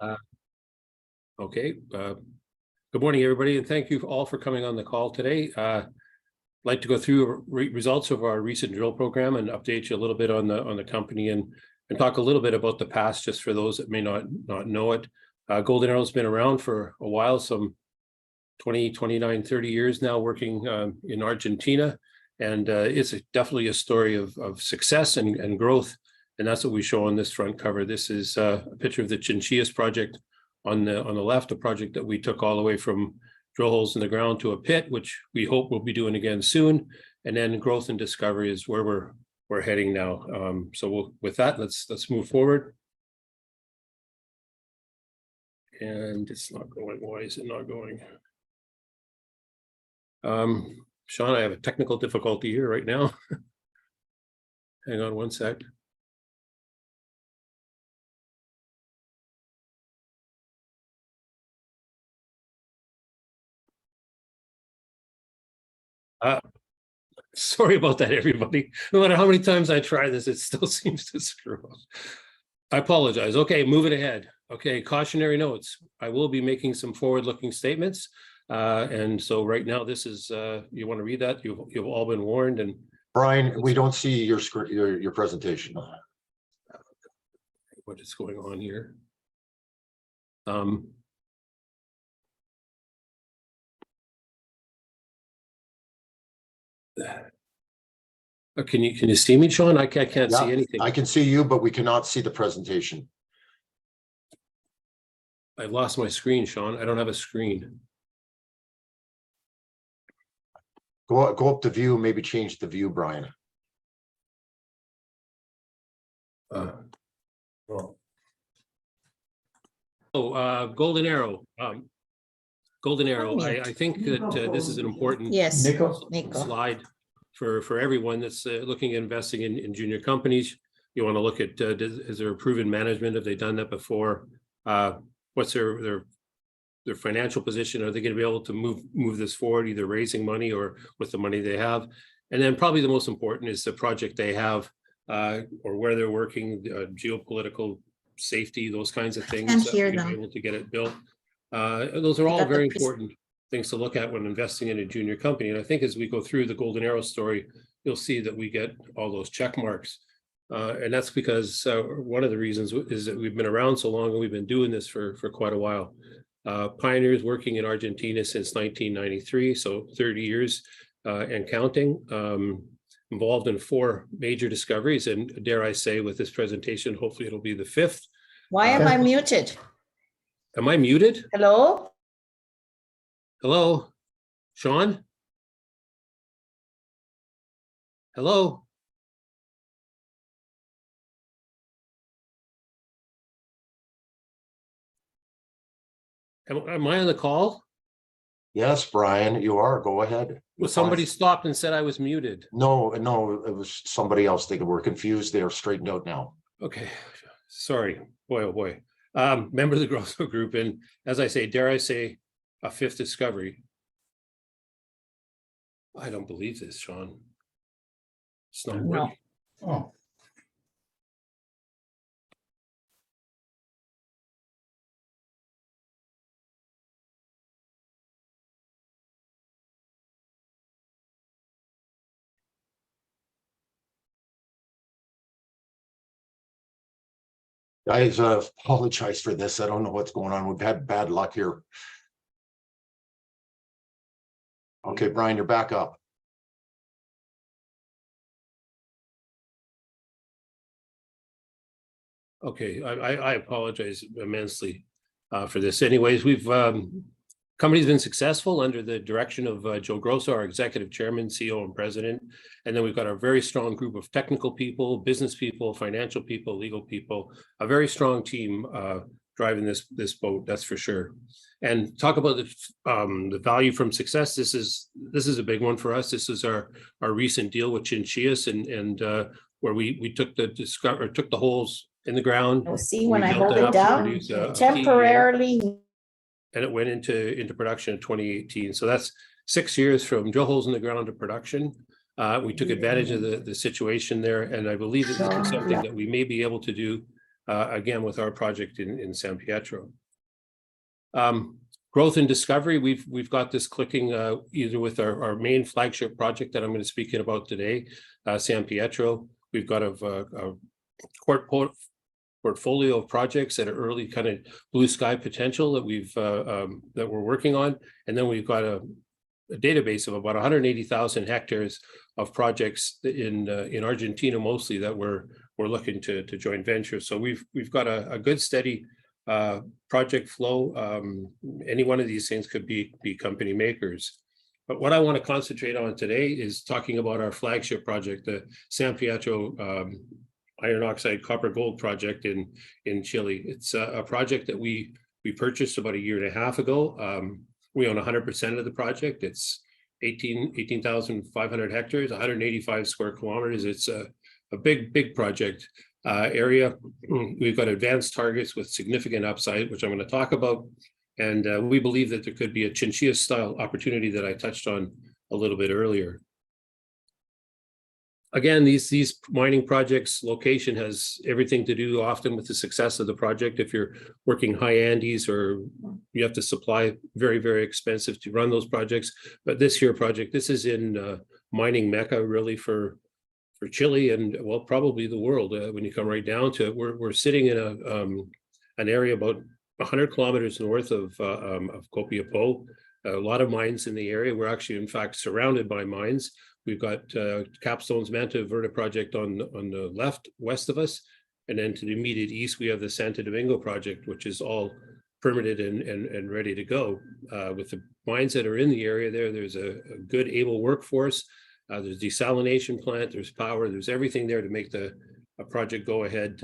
Uh, Okay. Good morning, everybody, and thank you all for coming on the call today. I'd like to go through results of our recent drill program and update you a little bit on the company and talk a little bit about the past, just for those that may not know it. Golden Arrow's been around for a while, some 20, 29, 30 years now, working in Argentina, and it's definitely a story of success and growth, and that's what we show on this front cover. This is a picture of the Chinchillas project on the left, a project that we took all the way from drill holes in the ground to a pit, which we hope we'll be doing again soon. And then growth and discovery is where we're heading now. With that, let's move forward. And it's not going. Why is it not going? Sean, I have a technical difficulty here right now. Hang on one sec. Sorry about that, everybody. No matter how many times I try this, it still seems to screw up. I apologize. Okay, moving ahead. Okay, cautionary notes. I will be making some forward-looking statements. And so right now, this is, you want to read that? You've all been warned. And Brian, we don't see your screen, your presentation. What is going on here? Can you see me, Sean? I can't see anything. I can see you, but we cannot see the presentation. I've lost my screen, Sean. I don't have a screen. Go up to view, maybe change the view, Brian. Golden Arrow. Golden Arrow. I think that this is an important slide for everyone that's looking at investing in junior companies. You want to look at is there a proven management? Have they done that before? What's their financial position? Are they going to be able to move this forward, either raising money or with the money they have? And then probably the most important is the project they have, or where they're working, geopolitical safety, those kinds of things. Can't hear be them. able to get it built. Those are all very important things to look at when investing in a junior company. And I think as we go through the Golden Arrow story, you'll see that we get all those check marks. And that's because one of the reasons is that we've been around so long and we've been doing this for quite a while. Pioneers working in Argentina since 1993, so 30 years and counting. Involved in 4 major discoveries, and dare I say, with this presentation, hopefully it'll be the 5th. Why am I muted? Am I muted? Hello? Hello? Sean? Hello? Am I on the call? Yes, Brian, you are. Go ahead. Well, somebody stopped and said I was muted. No, it was somebody else. They were confused. They are straightened out now. Okay, sorry. Boy, oh boy. Member of the Grosso Group, and as I say, dare I say, a 5th discovery. I don't believe this, Sean. It's not working. Oh. Guys, apologize for this. I don't know what's going on. We've had bad luck here. Okay, Brian, you're back up. Okay, I apologize immensely for this. Anyways, we've company's been successful under the direction of Joe Grosso, our executive chairman, CEO, and president. And then we've got a very strong group of technical people, business people, financial people, legal people, a very strong team driving this boat, that's for sure. And talk about the value from success. This is a big one for us. This is our recent deal with Chinchillas, and where we took the holes in the ground. Oh, see, when I hold it down, temporarily. And it went into production in 2018. So that's 6 years from drill holes in the ground to production. We took advantage of the situation there, and I believe that this is something that we may be able to do again, with our project in San Pietro. Growth and discovery, we've got this clicking either with our main flagship project that I'm going to speak about today, San Pietro. We've got a portfolio of projects that are early kind of blue sky potential that we're working on, and then we've got a database of about 180,000 hectares of projects in Argentina mostly that we're looking to joint venture. So we've got a good steady project flow. Any one of these things could be company makers. But what I want to concentrate on today is talking about our flagship project, the San Pietro iron oxide copper gold project in Chile. It's a project that we purchased about 1.5 years ago. We own 100% of the project. It's 18,500 hectares, 185 square kilometers. It's a big project area. We've got advanced targets with significant upside, which I'm going to talk about. And we believe that there could be a Chinchillas style opportunity that I touched on a little bit earlier. Again, these mining projects, location has everything to do often with the success of the project. If you're working high Andes or you have to supply very expensive to run those projects. But this here project, this is in mining Mecca really for Chile and well, probably the world when you come right down to it. We're sitting in an area about 100 kilometers north of Copiapó. A lot of mines in the area. We're actually, in fact, surrounded by mines. We've got Capstone's Manta Verde project on the west of us. And then to the immediate east, we have the Santo Domingo project, which is all permitted and ready to go. With the mines that are in the area there's a good, able workforce. There's desalination plant, there's power, there's everything there to make a project go ahead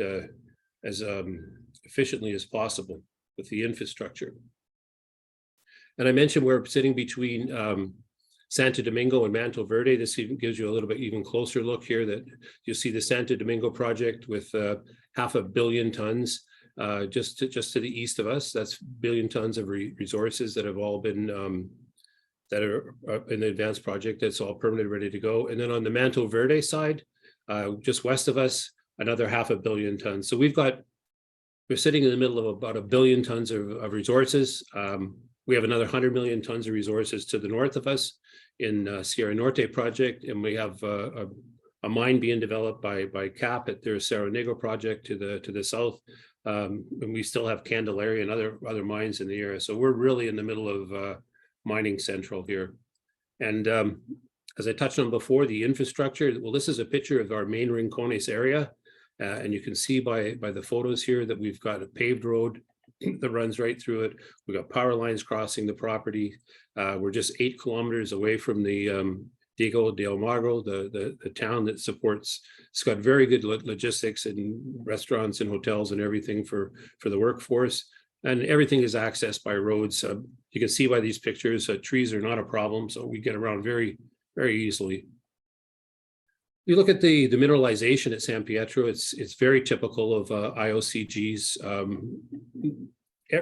as efficiently as possible with the infrastructure. And I mentioned we're sitting between Santo Domingo and Manto Verde. This even gives you a little bit even closer look here that you'll see the Santo Domingo project with 500 million tons just to the east of us. That's billion tons of resources that have all been that are in the advanced project. That's all permitted, ready to go. And then on the Manto Verde side, just west of us, another 500 million tons. So we're sitting in the middle of about 1 billion tons of resources. We have another 100 million tons of resources to the north of us in Sierra Norte project, and we have a mine being developed by CAP at their Cerro Negro project to the south, and we still have Candelaria and other mines in the area. So we're really in the middle of mining central here. And as I touched on before, the infrastructure. Well, this is a picture of our main Rincones area, and you can see by the photos here that we've got a paved road that runs right through it. We've got power lines crossing the property. We're just 8 kilometers away from the Diego de Almagro, the town that supports. It's got very good logistics and restaurants and hotels and everything for the workforce. And everything is accessed by roads. You can see by these pictures, trees are not a problem, so we get around very easily. You look at the mineralization at San Pietro, it's very typical of IOCGs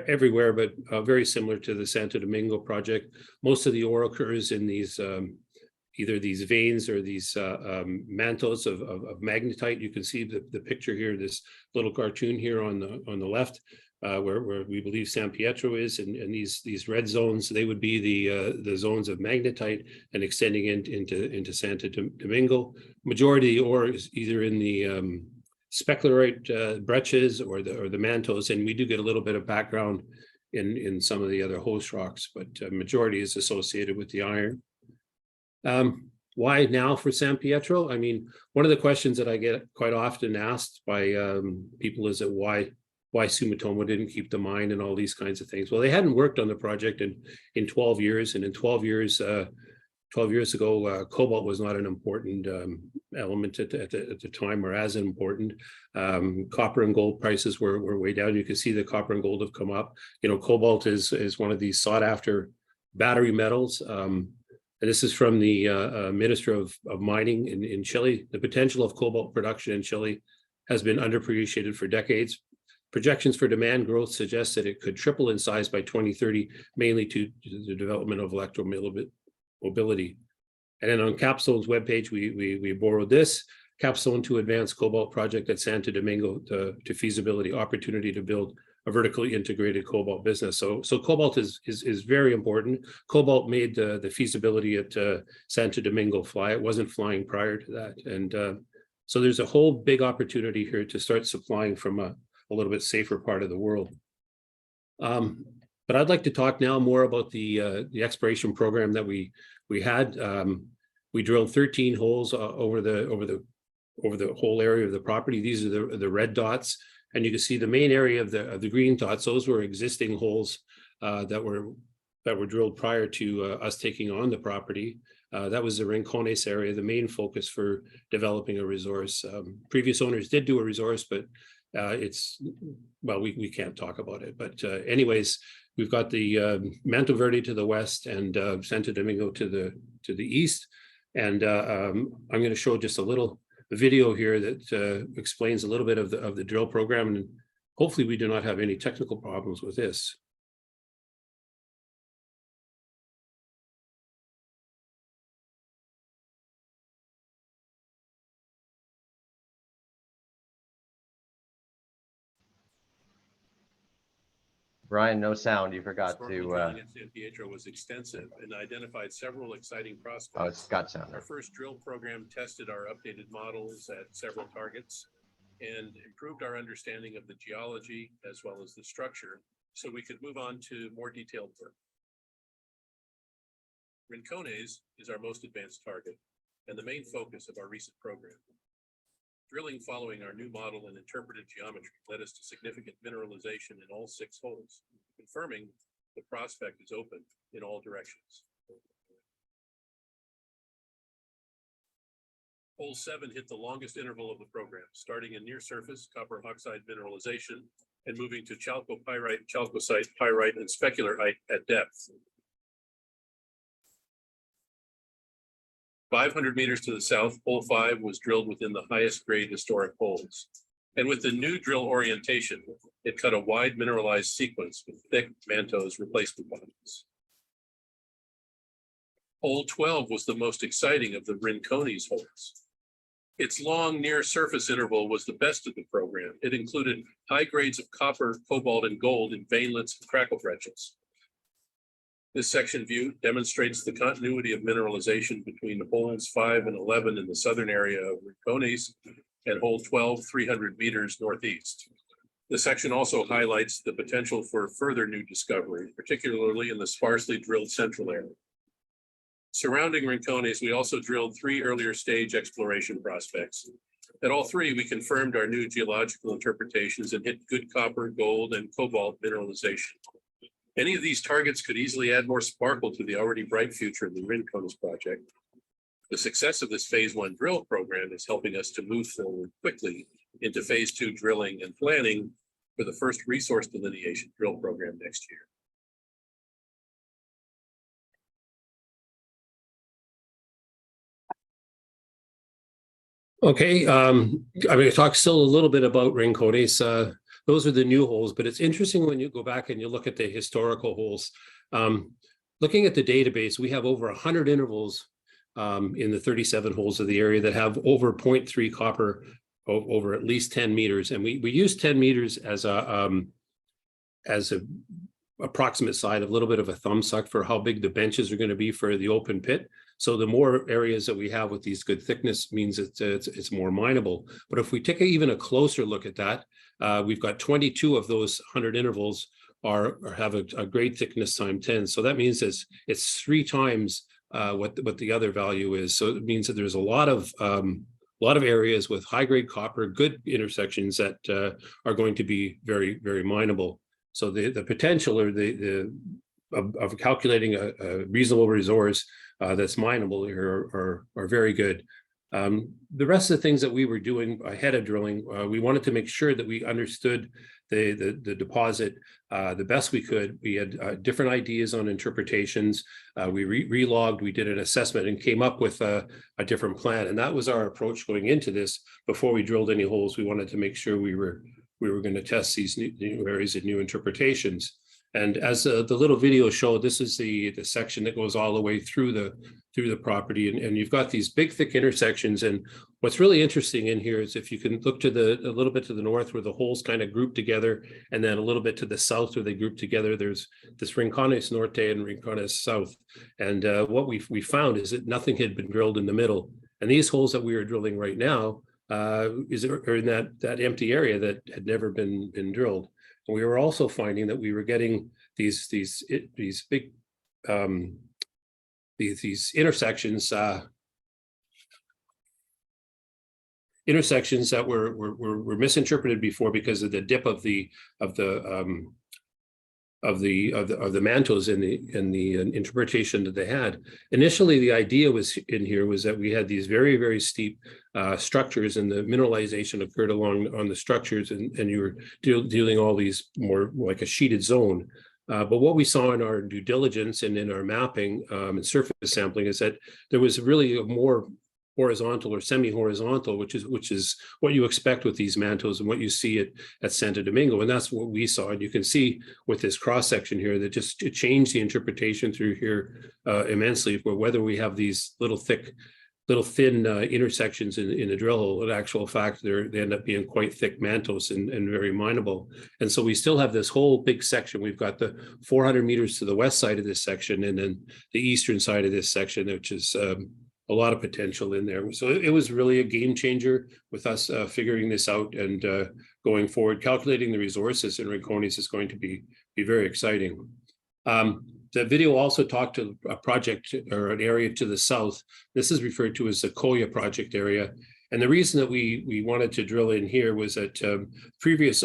everywhere, but very similar to the Santo Domingo project. Most of the ore occurs in these either these veins or these mantos of magnetite. You can see the picture here, this little cartoon here on the left, where we believe San Pietro is, and these red zones, they would be the zones of magnetite and extending into Santo Domingo. Majority of the ore is either in the speclerite breccias or the mantos, and we do get a little bit of background in some of the other host rocks, but majority is associated with the iron. Why now for San Pietro? I mean, one of the questions that I get quite often asked by people is that why Sumitomo didn't keep the mine and all these kinds of things. Well, they hadn't worked on the project in 12 years, and in 12 years ago, cobalt was not an important element at the time, or as important. Copper and gold prices were way down. You can see the copper and gold have come up. You know, cobalt is one of these sought after battery metals. And this is from the Minister of Mining in Chile. The potential of cobalt production in Chile has been underappreciated for decades. Projections for demand growth suggest that it could triple in size by 2030, mainly to the development of electromobility. And then on Capstone's webpage, we borrowed this. Capstone to Advanced Cobalt Project at Santo Domingo to feasibility opportunity to build a vertically integrated cobalt business. So cobalt is very important. Cobalt made the feasibility at Santo Domingo fly. It wasn't flying prior to that. And so there's a whole big opportunity here to start supplying from a little bit safer part of the world. But I'd like to talk now more about the exploration program that we had. We drilled 13 holes over the whole area of the property. These are the red dots, and you can see the main area of the green dots. Those were existing holes that were drilled prior to us taking on the property. That was the Rincones area, the main focus for developing a resource. Previous owners did do a resource, but we can't talk about it. But anyways, we've got the Manto Verde to the west and Santo Domingo to the east. And I'm going to show just a little video here that explains a little bit of the drill program, and hopefully we do not have any technical problems with this. Brian, no sound. You forgot to. Drilling at San Pietro was extensive and identified several exciting prospects. Oh, it's got sound. Our first drill program tested our updated models at several targets and improved our understanding of the geology as well as the structure, so we could move on to more detailed work. Rincones is our most advanced target and the main focus of our recent program. Drilling following our new model and interpreted geometry led us to significant mineralization in all 6 holes, confirming the prospect is open in all directions. Hole 7 hit the longest interval of the program, starting in near surface copper oxide mineralization and moving to chalcopyrite, chalcocite, pyrite, and specularite at depth. 500 meters to the south, hole 5 was drilled within the highest grade historic holes. And with the new drill orientation, it cut a wide mineralized sequence with thick mantos replacement bodies. Hole 12 was the most exciting of the Rincones holes. Its long near surface interval was the best of the program. It included high grades of copper, cobalt, and gold in veinlets and crackle breccias. This section view demonstrates the continuity of mineralization between holes 5 and 11 in the southern area of Rincones and hole 12, 300 meters northeast. The section also highlights the potential for further new discovery, particularly in the sparsely drilled central area. Surrounding Rincones, we also drilled 3 earlier stage exploration prospects. At all 3, we confirmed our new geological interpretations and hit good copper, gold, and cobalt mineralization. Any of these targets could easily add more sparkle to the already bright future of the Rincones project. The success of this phase 1 drill program is helping us to move forward quickly into phase 2 drilling and planning for the first resource delineation drill program next year. Okay, I'm going to talk still a little bit about Rincones. Those are the new holes, but it's interesting when you go back and you look at the historical holes. Looking at the database, we have over 100 intervals in the 37 holes of the area that have over 0.3 copper over at least 10 meters. And we use 10 meters as a approximate side, a little bit of a thumb suck for how big the benches are going to be for the open pit. So the more areas that we have with these good thickness means it's more mineable. But if we take even a closer look at that, we've got 22 of those 100 intervals have a grade thickness times 10. So that means it's 3 times what the other value is. So it means that there's a lot of areas with high grade copper, good intersections that are going to be very, very mineable. So the potential or of calculating a reasonable resource that's mineable here are very good. The rest of the things that we were doing ahead of drilling, we wanted to make sure that we understood the deposit the best we could. We had different ideas on interpretations. We relogged, we did an assessment and came up with a different plan. And that was our approach going into this. Before we drilled any holes, we wanted to make sure we were going to test these new areas and new interpretations. And as the little video showed, this is the section that goes all the way through the property, and you've got these big thick intersections. And what's really interesting in here is if you can look to a little bit to the north where the holes kind of group together, and then a little bit to the south where they group together, there's this Rincones Norte and Rincones South. And what we found is that nothing had been drilled in the middle. And these holes that we are drilling right now are in that empty area that had never been drilled. And we were also finding that we were getting these big these intersections that were misinterpreted before because of the dip of the mantos in the interpretation that they had. Initially, the idea was that we had these very, very steep structures, and the mineralization occurred on the structures, and you were dealing all these more like a sheeted zone. But what we saw in our due diligence and in our mapping and surface sampling is that there was really a more horizontal or semi-horizontal, which is what you expect with these mantos and what you see at Santo Domingo. And that's what we saw. And you can see with this cross section here that it changed the interpretation through here immensely, for whether we have these little thin intersections in the drill hole. In actual fact, they end up being quite thick mantos and very mineable. And so we still have this whole big section. We've got the 400 meters to the west side of this section, and then the eastern side of this section, which is a lot of potential in there. So it was really a game changer with us figuring this out and going forward. Calculating the resources in Rincones is going to be very exciting. The video also talked to a project or an area to the south. This is referred to as the Coya project area. And the reason that we wanted to drill in here was that previous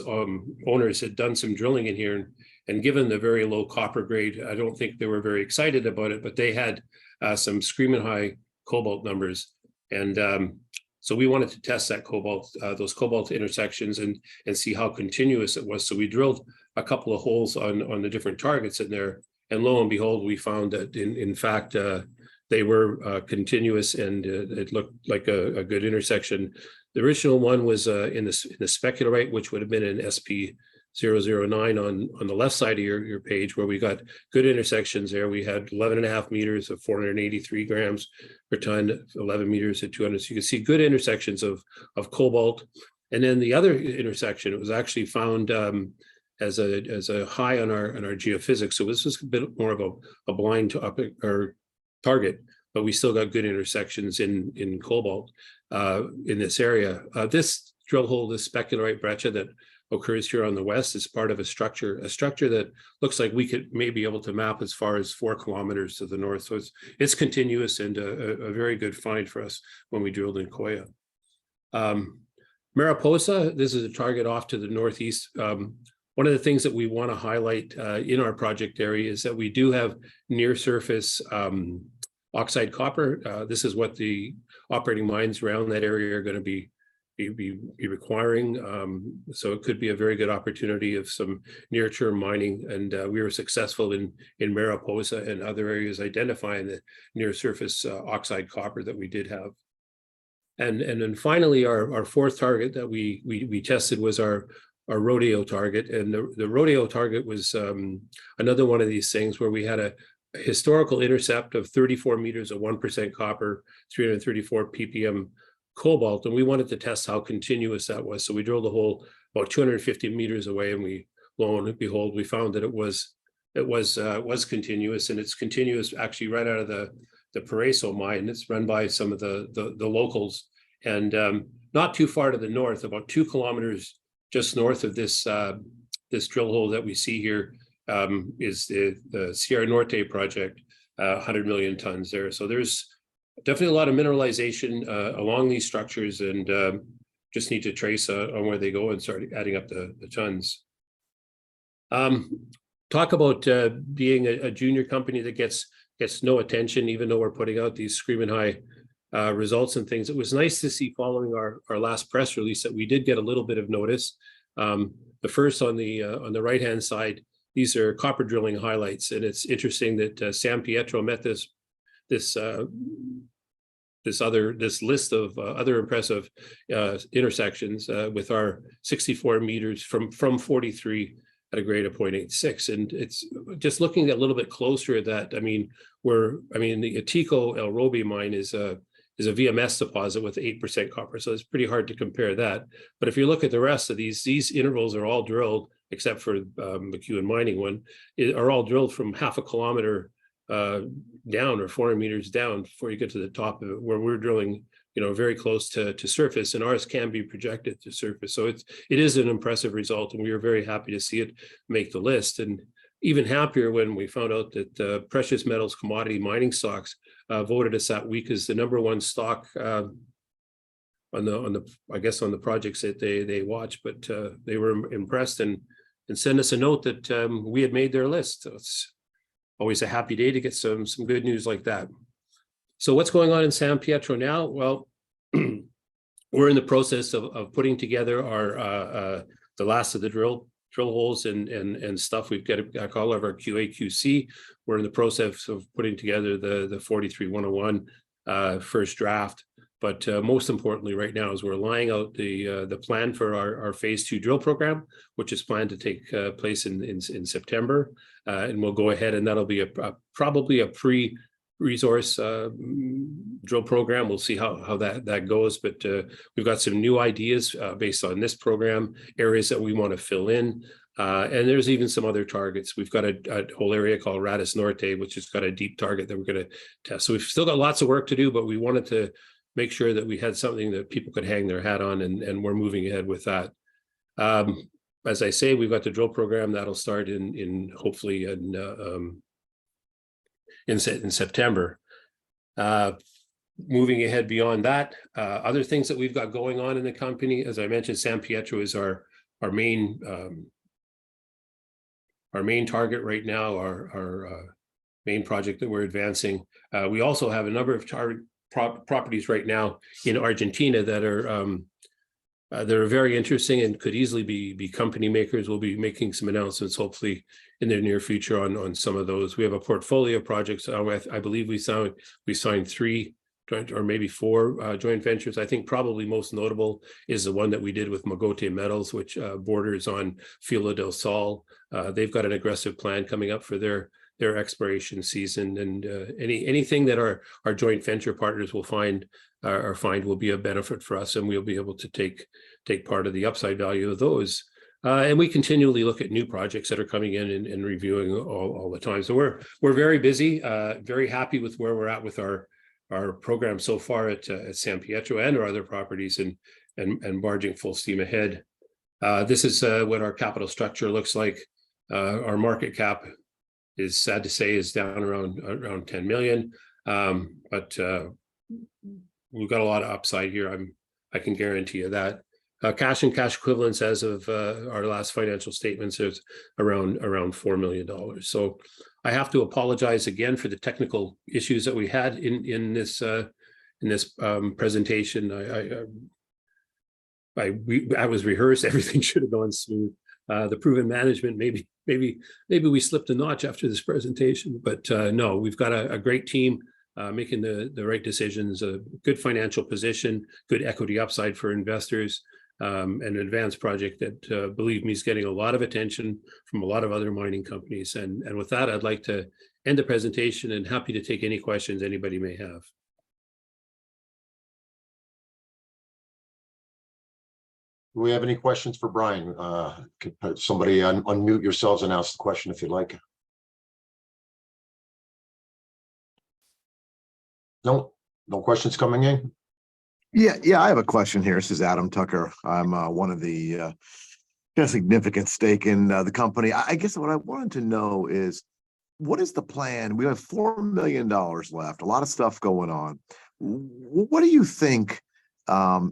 owners had done some drilling in here, and given the very low copper grade, I don't think they were very excited about it, but they had some screaming high cobalt numbers. And so we wanted to test that those cobalt intersections and see how continuous it was. So we drilled a couple of holes on the different targets in there. And lo and behold, we found that in fact, they were continuous, and it looked like a good intersection. The original one was in the specularite, which would have been an SP009 on the left side of your page, where we got good intersections there. We had 11.5 meters of 483 grams per ton, 11 meters at 200. So you can see good intersections of cobalt. And then the other intersection, it was actually found as a high on our geophysics. So this was a bit more of a blind topic or target, but we still got good intersections in cobalt in this area. This drill hole, this specularite breccia that occurs here on the west, is part of a structure that looks like we could maybe be able to map as far as 4 kilometers to the north. So it's continuous and a very good find for us when we drilled in Coya. Mariposa, this is a target off to the northeast. One of the things that we want to highlight in our project area is that we do have near surface oxide copper. This is what the operating mines around that area are going to be requiring. So it could be a very good opportunity of some near-term mining. And we were successful in Mariposa and other areas identifying the near surface oxide copper that we did have. And then finally, our fourth target that we tested was our Rodeo target. And the Rodeo target was another one of these things where we had a historical intercept of 34 meters of 1% copper, 334 ppm cobalt, and we wanted to test how continuous that was. So we drilled a hole about 250 meters away, and lo and behold, we found that it was continuous, and it's continuous actually right out of the Paraiso mine. It's run by some of the locals, and not too far to the north, about 2 kilometers just north of this drill hole that we see here, is the Sierra Norte project, 100 million tons there. So there's definitely a lot of mineralization along these structures, and just need to trace on where they go and start adding up the tons. Talk about being a junior company that gets no attention, even though we're putting out these screaming high results and things. It was nice to see following our last press release that we did get a little bit of notice. The first on the right-hand side, these are copper drilling highlights, and it's interesting that San Pietro met this list of other impressive intersections with our 64 meters from 43 at a grade of 0.86. And it's just looking a little bit closer at that. I mean, the Atico El Robi mine is a VMS deposit with 8% copper. So it's pretty hard to compare that. But if you look at the rest of these intervals are all drilled, except for McEwen Mining one, are all drilled from half a kilometer down or 400 meters down before you get to the top of it, where we're drilling, very close to surface, and ours can be projected to surface. So it is an impressive result, and we were very happy to see it make the list. And even happier when we found out that precious metals commodity mining stocks voted us that week as the #1 stock on the projects that they watch, but they were impressed and sent us a note that we had made their list. So it's always a happy day to get some good news like that. So what's going on in San Pietro now? Well, we're in the process of putting together our the last of the drill holes and stuff. We've got all of our QA/QC. We're in the process of putting together the 43-101 first draft. But most importantly, right now, is we're laying out the plan for our phase 2 drill program, which is planned to take place in September, and we'll go ahead, and that'll be probably a pre-resource drill program. We'll see how that goes, but we've got some new ideas based on this program, areas that we want to fill in. And there's even some other targets. We've got a whole area called Radis Norte, which has got a deep target that we're going to test. So we've still got lots of work to do, but we wanted to make sure that we had something that people could hang their hat on, and we're moving ahead with that. As I say, we've got the drill program that'll start hopefully in September. Moving ahead beyond that, other things that we've got going on in the company, as I mentioned, San Pietro is our main target right now, our main project that we're advancing. We also have a number of properties right now in Argentina that are very interesting and could easily be company makers. We'll be making some announcements hopefully in the near future on some of those. We have a portfolio of projects. I believe we signed 3 joint, or maybe 4 joint ventures. I think probably most notable is the one that we did with Mogote Metals, which borders on Filo del Sol. They've got an aggressive plan coming up for their exploration season, and anything that our joint venture partners will find will be a benefit for us, and we'll be able to take part of the upside value of those. And we continually look at new projects that are coming in and reviewing all the time. So we're very busy, very happy with where we're at with our program so far at San Pietro and our other properties, and barging full steam ahead. This is what our capital structure looks like. Our market cap is, sad to say, is down around 10 million. But we've got a lot of upside here. I can guarantee you that. Cash and cash equivalents as of our last financial statements is around $4 million. So I have to apologize again for the technical issues that we had in this presentation. I was rehearsed. Everything should have gone smooth. The proven management, maybe we slipped a notch after this presentation, but no, we've got a great team making the right decisions, a good financial position, good equity upside for investors, an advanced project that, believe me, is getting a lot of attention from a lot of other mining companies. And with that, I'd like to end the presentation, and happy to take any questions anybody may have. Do we have any questions for Brian? Could somebody unmute yourselves and ask the question if you'd like. No questions coming in? Yeah, I have a question here. This is Adam Tucker. I'm one of the significant stake in the company. I guess what I wanted to know is, what is the plan? We have $4 million left, a lot of stuff going on. What do you think how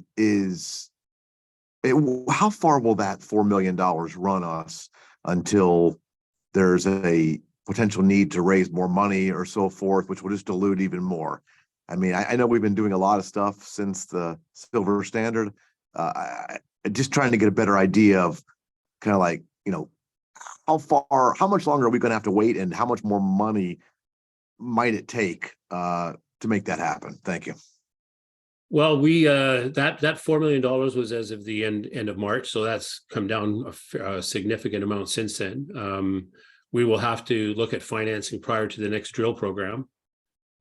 far will that $4 million run us until there's a potential need to raise more money or so forth, which will just dilute even more? I mean, I know we've been doing a lot of stuff since the silver standard. Just trying to get a better idea of kind of like, how much longer are we going to have to wait, and how much more money might it take to make that happen? Thank you. Well, we, that $4 million was as of the end of March, so that's come down a significant amount since then. We will have to look at financing prior to the next drill program.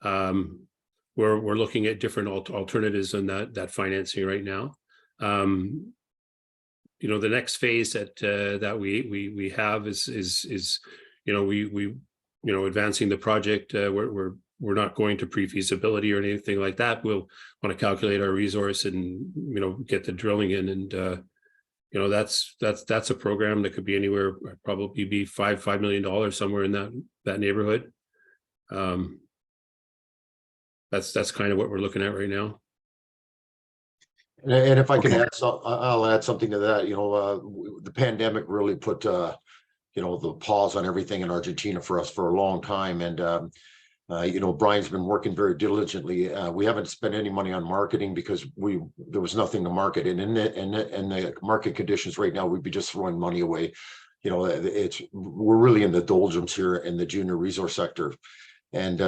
We're looking at different alternatives on that financing right now. You know, the next phase that we have is you know, we advancing the project. We're not going to pre-feasibility or anything like that. We'll want to calculate our resource and, you know, get the drilling in. And, you know, that's a program that could be anywhere, probably be $5 million, somewhere in that neighborhood. That's kind of what we're looking at right now. And if I can Okay. add, I'll add something to that. You know, the pandemic really put, you know, the pause on everything in Argentina for us for a long time. And, you know, Brian's been working very diligently. We haven't spent any money on marketing because there was nothing to market. And in the market conditions right now, we'd be just throwing money away. You know, we're really in the doldrums here in the junior resource sector. And,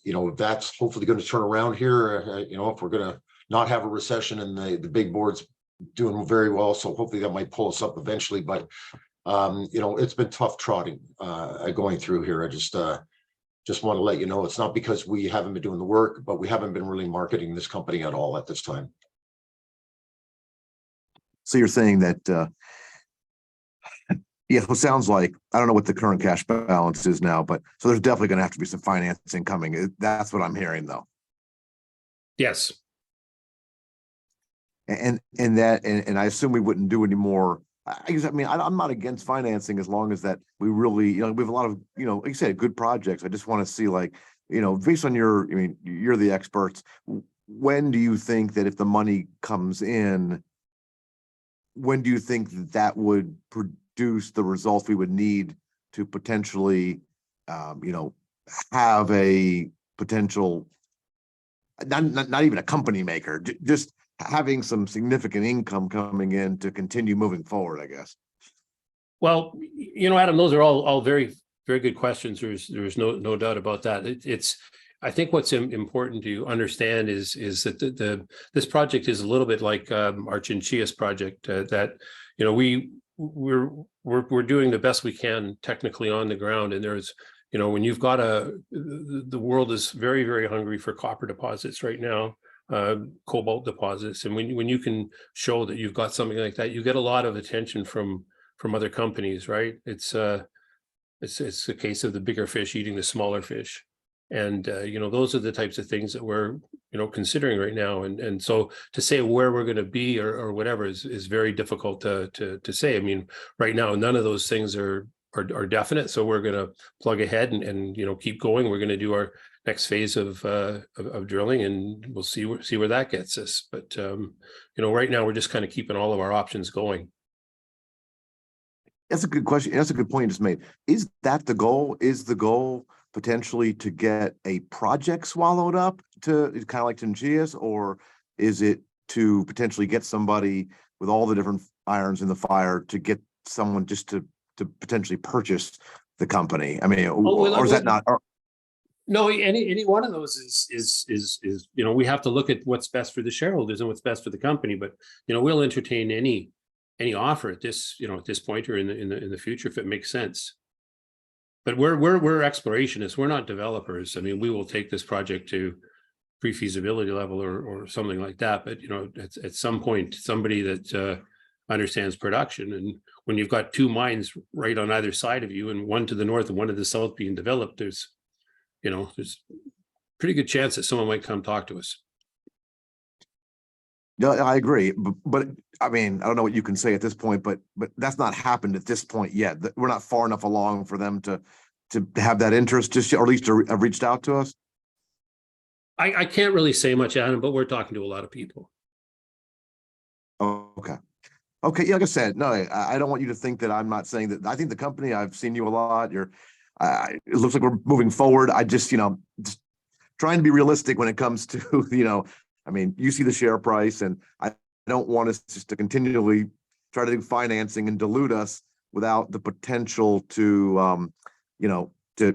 you know, that's hopefully going to turn around here, you know, if we're going to not have a recession and the big board's doing very well. So hopefully that might pull us up eventually. But, you know, it's been tough trotting going through here. I just want to let you know, it's not because we haven't been doing the work, but we haven't been really marketing this company at all at this time. So you're saying that, yeah, it sounds like, I don't know what the current cash balance is now, but so there's definitely going to have to be some financing coming. That's what I'm hearing though. Yes. And I assume we wouldn't do any more. I mean, I'm not against financing as long as that we really, you know, we have a lot of, you know, like you said, good projects. I just want to see, like, you know, based on I mean, you're the experts. When do you think that if the money comes in, when do you think that would produce the results we would need to potentially, you know, have a potential, not even a company maker, just having some significant income coming in to continue moving forward, I guess? Well, you know, Adam, those are all very, very good questions. There's no doubt about that. I think what's important to understand is that this project is a little bit like our Chinchillas project, that, you know, we're doing the best we can technically on the ground. And there's, you know, when you've got the world is very, very hungry for copper deposits right now, cobalt deposits. And when you can show that you've got something like that, you get a lot of attention from other companies, right? It's a case of the bigger fish eating the smaller fish. And, you know, those are the types of things that we're, you know, considering right now. And so to say where we're going to be or whatever is very difficult to say. I mean, right now, none of those things are definite. So we're going to plug ahead and, you know, keep going. We're going to do our next phase of drilling, and we'll see where that gets us. But, you know, right now we're just kind of keeping all of our options going. That's a good question. That's a good point you just made. Is that the goal? Is the goal potentially to get a project swallowed up to kind of like Chinchillas, or is it to potentially get somebody with all the different irons in the fire to get someone just to potentially purchase the company? I mean, or is that not? No, any one of those is, you know, we have to look at what's best for the shareholders and what's best for the company. But, you know, we'll entertain any offer at this, you know, at this point or in the future if it makes sense. But we're explorationists. We're not developers. I mean, we will take this project to pre-feasibility level or something like that. But, you know, at some point, somebody that understands production, and when you've got two mines right on either side of you, and one to the north and one to the south being developed, there's pretty good chance that someone might come talk to us. No, I agree, but I mean, I don't know what you can say at this point, but that's not happened at this point yet. We're not far enough along for them to have that interest, just or at least to have reached out to us. I can't really say much, Adam, but we're talking to a lot of people. Oh, okay. Okay, yeah, like I said, no, I don't want you to think that I'm not saying that. I think the company, I've seen you a lot. It looks like we're moving forward. I just, you know, just trying to be realistic when it comes to, you know, I mean, you see the share price, and I don't want us just to continually try to do financing and dilute us without the potential to, you know, to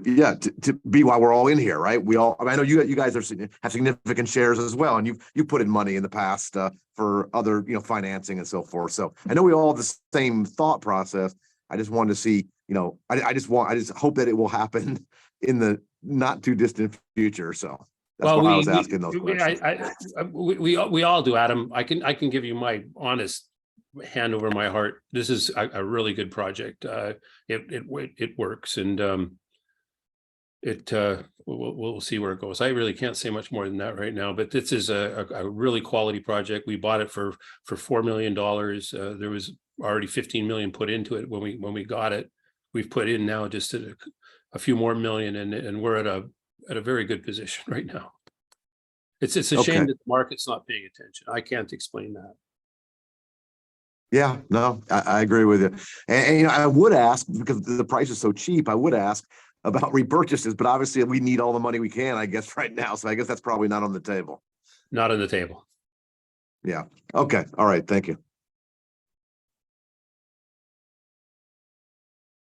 be why we're all in here, right? We all, I mean, I know you guys have significant shares as well, and you put in money in the past for other, financing and so forth. So I know we all have the same thought process. I just wanted to see, I just hope that it will happen in the not too distant future. So that's why I was asking those questions. We all do, Adam. I can give you my honest hand over my heart. This is a really good project. It works, and we'll see where it goes. I really can't say much more than that right now, but this is a really quality project. We bought it for $4 million. There was already 15 million put into it when we got it. We've put in now just a few more million, and we're at a very good position right now. It's a shame that the market's not paying attention. I can't explain that. Yeah, no, I agree with you. And I would ask, because the price is so cheap, I would ask about repurchases, but obviously we need all the money we can, I guess, right now. So I guess that's probably not on the table. Not on the table. Yeah. Okay. All right. Thank you.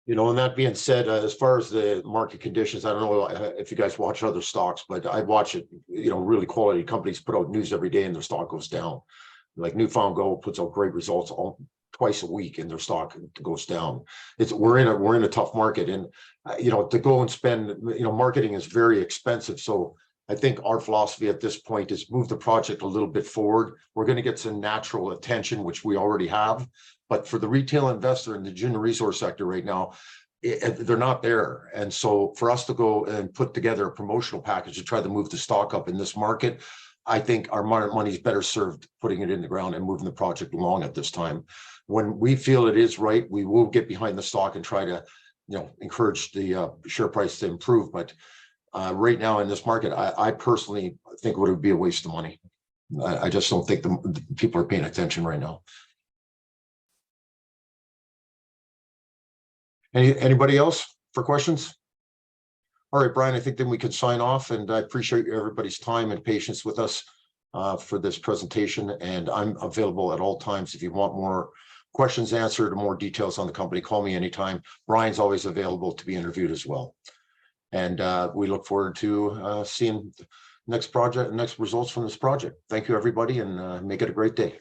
And that being said, as far as the market conditions, I don't know if you guys watch other stocks, but I watch it. Really quality companies put out news every day and their stock goes down. Like Newfound Gold puts out great results twice a week and their stock goes down. We're in a tough market, and to go and spend, marketing is very expensive. So I think our philosophy at this point is move the project a little bit forward. We're going to get some natural attention, which we already have. But for the retail investor in the junior resource sector right now, they're not there. And so for us to go and put together a promotional package to try to move the stock up in this market, I think our money is better served putting it in the ground and moving the project along at this time. When we feel it is right, we will get behind the stock and try to, encourage the share price to improve. But right now in this market, I personally think it would be a waste of money. I just don't think the people are paying attention right now. Anybody else for questions? All right, Brian, I think then we can sign off, and I appreciate everybody's time and patience with us for this presentation. And I'm available at all times. If you want more questions answered or more details on the company, call me anytime. Brian's always available to be interviewed as well. And we look forward to seeing next results from this project. Thank you, everybody, and make it a great day.